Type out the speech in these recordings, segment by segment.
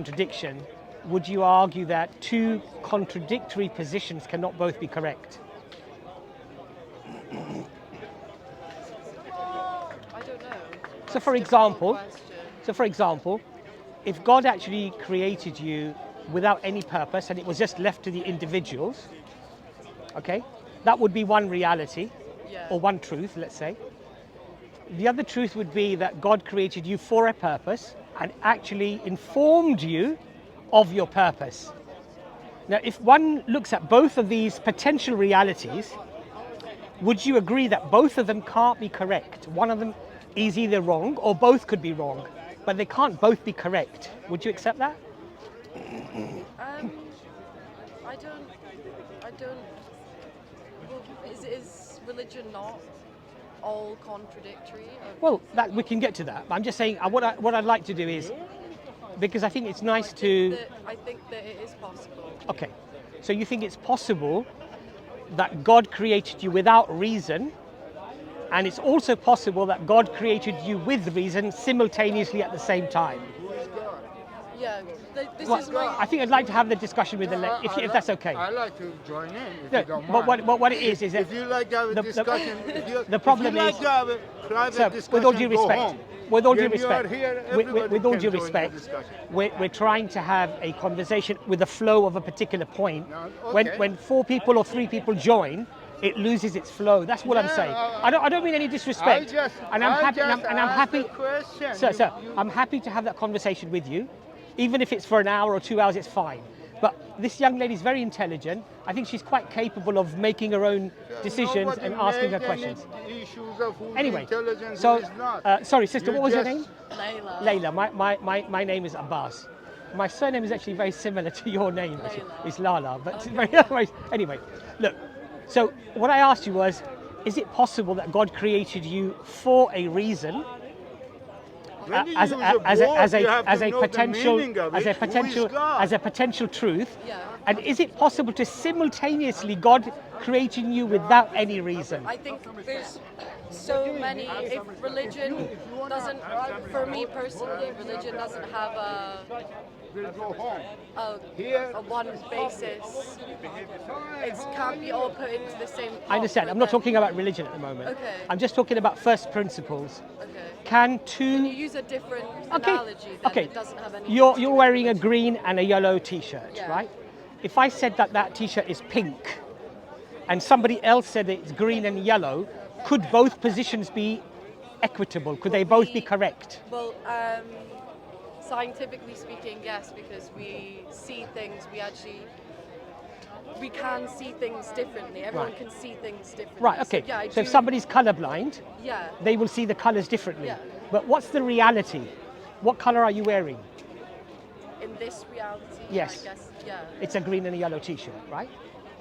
contradiction, would you argue that two contradictory positions cannot both be correct? I don't know. So for example, if God actually created you without any purpose and it was just left to the individuals, okay, that would be one reality, or one truth, let's say. The other truth would be that God created you for a purpose and actually informed you of your purpose. Now, if one looks at both of these potential realities, would you agree that both of them can't be correct? One of them is either wrong or both could be wrong, but they can't both be correct. Would you accept that? I don't, well, is religion not all contradictory? Well, that we can get to that. I'm just saying what I'd like to do is, because I think it's nice I think that it is possible. Okay, so you think it's possible that God created you without reason, and it's also possible that God created you with reason simultaneously at the same time. Yeah, I think I'd like to have the discussion with if that's okay. I'd like to join in if you don't but mind. what it is that if you like to have a discussion, the problem if you like is, to have a private sir, discussion, with all due go respect, home. with all due When you are respect, here, with all everybody due can join the respect, discussion. we're trying to have a conversation with the flow of a particular point. No, okay. When 4 people or 3 people join, it loses its flow. That's what I'm saying. I don't mean any disrespect. I'm happy. Sir, I'm happy to have that conversation with you, even if it's for an hour or 2 hours. It's fine. But this young lady is very intelligent. I think she's quite capable of making her own decisions and asking her questions. Anyway, so sorry, sister, what was your name? Layla. Layla. My name is Abbas. My surname is actually very similar to your name. Actually. It's Lala. But anyway, look. So what I asked you was, is it possible that God created you for a reason, as a potential truth, and is it possible to simultaneously God creating you without any reason? I think there's so many. If religion doesn't, for me personally, religion doesn't have a one basis. It can't be all put into the same pot. I understand. I'm not talking about religion at the moment. Okay. I'm just talking about first principles. Okay. Can you use a different analogy then? Okay. It doesn't have anything You're to do wearing with a green and a yellow t-shirt, Yeah. right? If I said that t-shirt is pink, and somebody else said it's green and yellow, could both positions be equitable? Could they both be correct? Well, scientifically speaking, yes, because we see things, we can see things differently. Everyone can see things differently. Right, okay. So if somebody's colorblind, they will see the colors differently. Yeah. But what's the reality? What color are you wearing? In this reality, Yes. I guess, It's a green and a yellow t-shirt, right?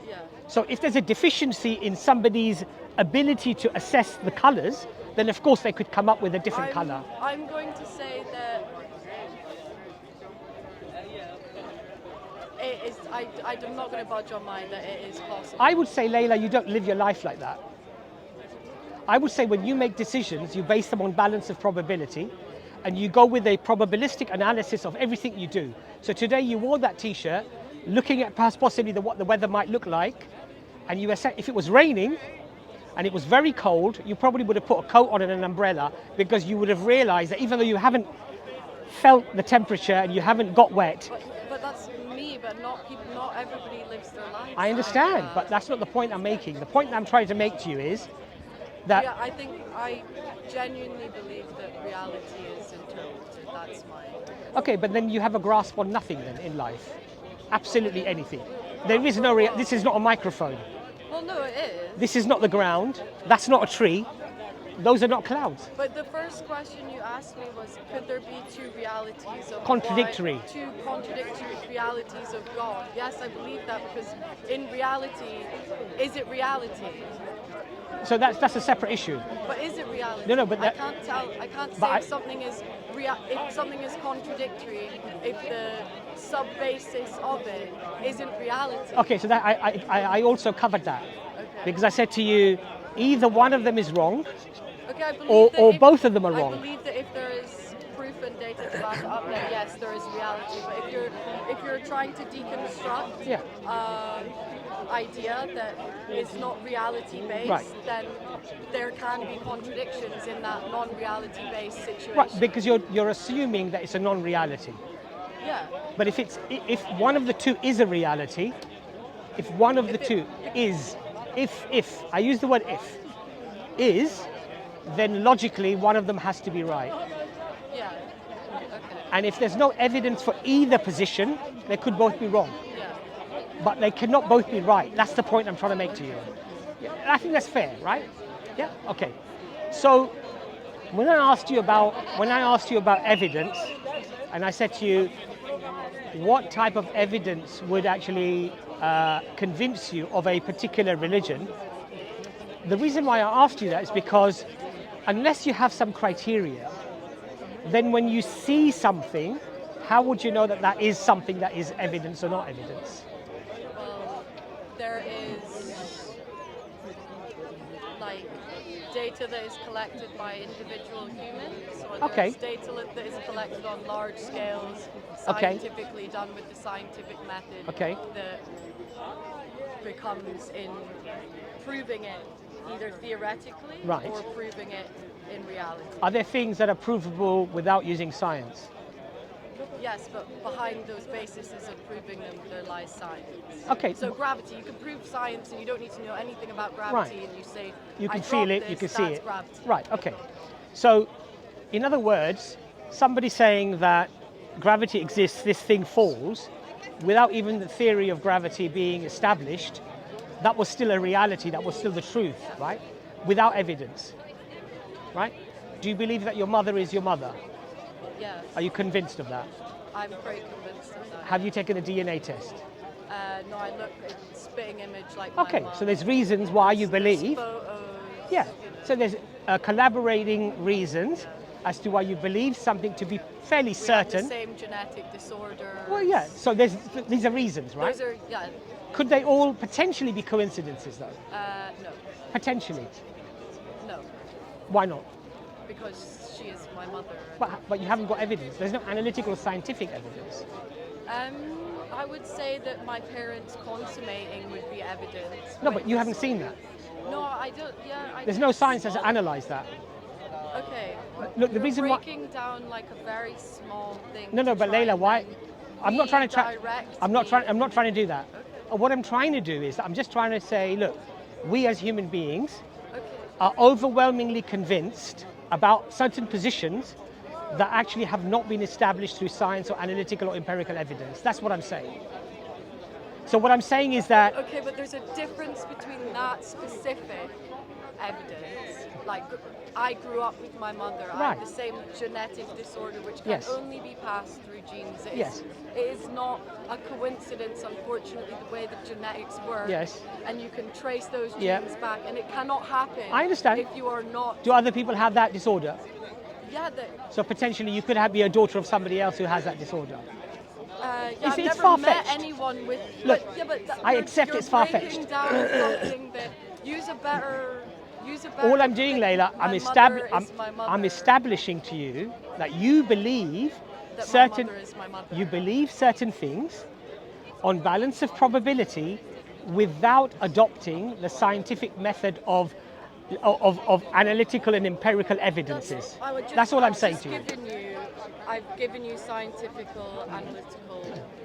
yeah. So if there's a deficiency in somebody's ability to assess the colors, then of course they could come up with a different color. I'm going to say that it is. I'm not going to budge on mine that it is possible. I would say, Layla, you don't live your life like that. I would say when you make decisions, you base them on balance of probability, and you go with a probabilistic analysis of everything you do. So today you wore that t-shirt, looking at possibly what the weather might look like, and you assess, if it was raining and it was very cold, you probably would have put a coat on and an umbrella, because you would have realized that even though you haven't felt the temperature and you haven't got wet. But that's me, but not everybody lives their lives. I understand, but that's not the point I'm making. The point I'm trying to make to you is that... Yeah, I genuinely believe that reality is interpreted. That's my... Okay, but then you have a grasp on nothing then in life. Absolutely anything. There is no... This is not a microphone. Well, no, it is. This is not the ground. That's not a tree. Those are not clouds. But the first question you asked me was, could there be two realities of contradictory? Two contradictory realities of God. Yes, I believe that, because in reality, is it reality? So that's a separate issue. But is it reality? No, but I can't tell. I can't say if something is if something is contradictory if the sub basis of it isn't reality. Okay, so that I also covered that, because I said to you, either one of them is wrong, Okay, I believe or both of them are wrong. I believe that if there is proof and data to back it up, then yes, there is reality. But if you're trying to deconstruct Yeah. idea that is not reality based, Right. then there can be contradictions in that non-reality based situation. Right, because you're assuming that it's a non-reality. Yeah. But if one of the two is a reality, if one of the two is, if I use the word if, is, then logically one of them has to be right. Yeah. Okay. And if there's no evidence for either position, they could both be wrong. Yeah. But they cannot both be right. That's the point I'm trying to make to you. Yeah, I think that's fair, right? Yeah. Okay. So when I asked you about evidence, and I said to you, what type of evidence would actually convince you of a particular religion? The reason why I asked you that is because unless you have some criteria, then when you see something, how would you know that that is something that is evidence or not evidence? Well, there is like data that is collected by individual humans, or Okay. there's data that is collected on large scales, Okay. scientifically done with the scientific method Okay. that becomes in proving it either theoretically Right. or proving it in reality. Are there things that are provable without using science? Yes, but behind those bases of proving them, there lies science. Okay. So gravity, you can prove science and you don't need to know anything about gravity, and you say, You can I feel dropped it, you this, can see that's it. Gravity. Right, okay. So, in other words, somebody saying that gravity exists, this thing falls, without even the theory of gravity being established, that was still a reality, that was still the truth, right? Without evidence, right? Do you believe that your mother is your mother? Yes, Are you convinced of that? I'm pretty convinced of that. Have you taken a DNA test? No, I look at spitting image like my Okay, mum. so there's reasons why you There's believe. photos. Yeah, so there's collaborating reasons as to why you believe something to be fairly We have certain. the same genetic disorder. Well, yeah, so these are reasons, right? Those are, yeah, Could they all potentially be coincidences, though? no, Potentially. no, Why not? because she is my mother. But you haven't got evidence. There's no analytical or scientific evidence. I would say that my parents consummating would be evidence. No, but you haven't seen that. No, I don't. Yeah, I. There's no science that's analysed that. Okay. Look, the You're reason why. breaking down like a very small thing. No, to but try Layla, and why? then I'm not trying to try. redirect I'm not me. trying. I'm not trying to do that. What I'm trying to do is I'm just trying to say, look, we as human beings Okay. are overwhelmingly convinced about certain positions that actually have not been established through science or analytical or empirical evidence. That's what I'm saying. So what I'm saying is that Okay, but there's a difference between that specific evidence. Like, I grew up with my mother. I Right. have the same genetic disorder, which can Yes. only be passed through genes. Yes. It is not a coincidence, unfortunately, the way that genetics work. Yes. And you can trace those genes Yeah. back, and it cannot happen. I understand. If you are not. do other people have that disorder? Yeah, that. So potentially you could be a daughter of somebody else who has that disorder. Yeah, It's- I've it's never met far-fetched. anyone with. Look, but, yeah, but I you're- accept you're it's far-fetched. breaking down something that use a better. All I'm doing, Layla, My mother is my I'm mother. establishing to you that you believe That certain my mother is my mother. you believe certain things on balance of probability without adopting the scientific method of analytical and empirical evidences. I would just- That's all I'm I've saying just to you. I've given you scientifical, analytical.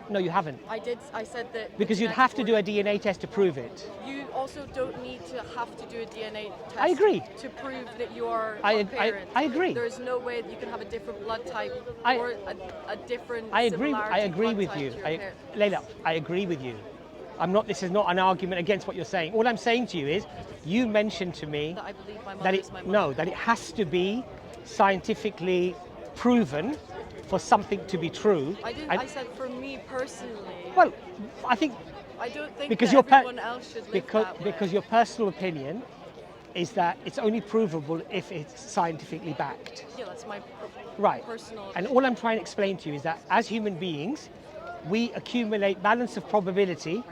No, you haven't. I said that. Because you'd have to do a DNA test to prove it. You also don't need to have to do a DNA test. I agree. To prove that you are I a parent. agree. There is no way that you can have a different blood type I- or a different. I agree similarity with blood you. type to your parent. Layla, I agree with you. This is not an argument against what you're saying. All I'm saying to you is, you mentioned to me That I believe my mother that is my mother. that it has to be scientifically proven for something to be true. I said for me personally. Well, I think I don't think because that everyone else should live that way. because your personal opinion is that it's only provable if it's scientifically backed. Yeah, that's my Right. personal. And all I'm trying to explain to you is that as human beings, we accumulate balance of probability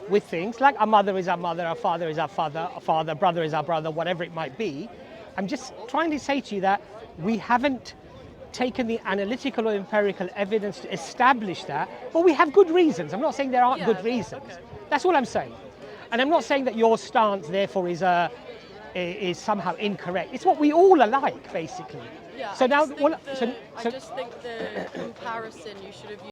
with things like our mother is our mother, our father is our father, brother is our brother, whatever it might be. I'm just trying to say to you that we haven't taken the analytical or empirical evidence to establish that, but we have good reasons. I'm not saying there aren't good reasons. Okay. That's all I'm saying. And I'm not saying that your stance, therefore, is somehow incorrect. It's what we all are like, basically. Yeah, So I now, just well, think the comparison you should have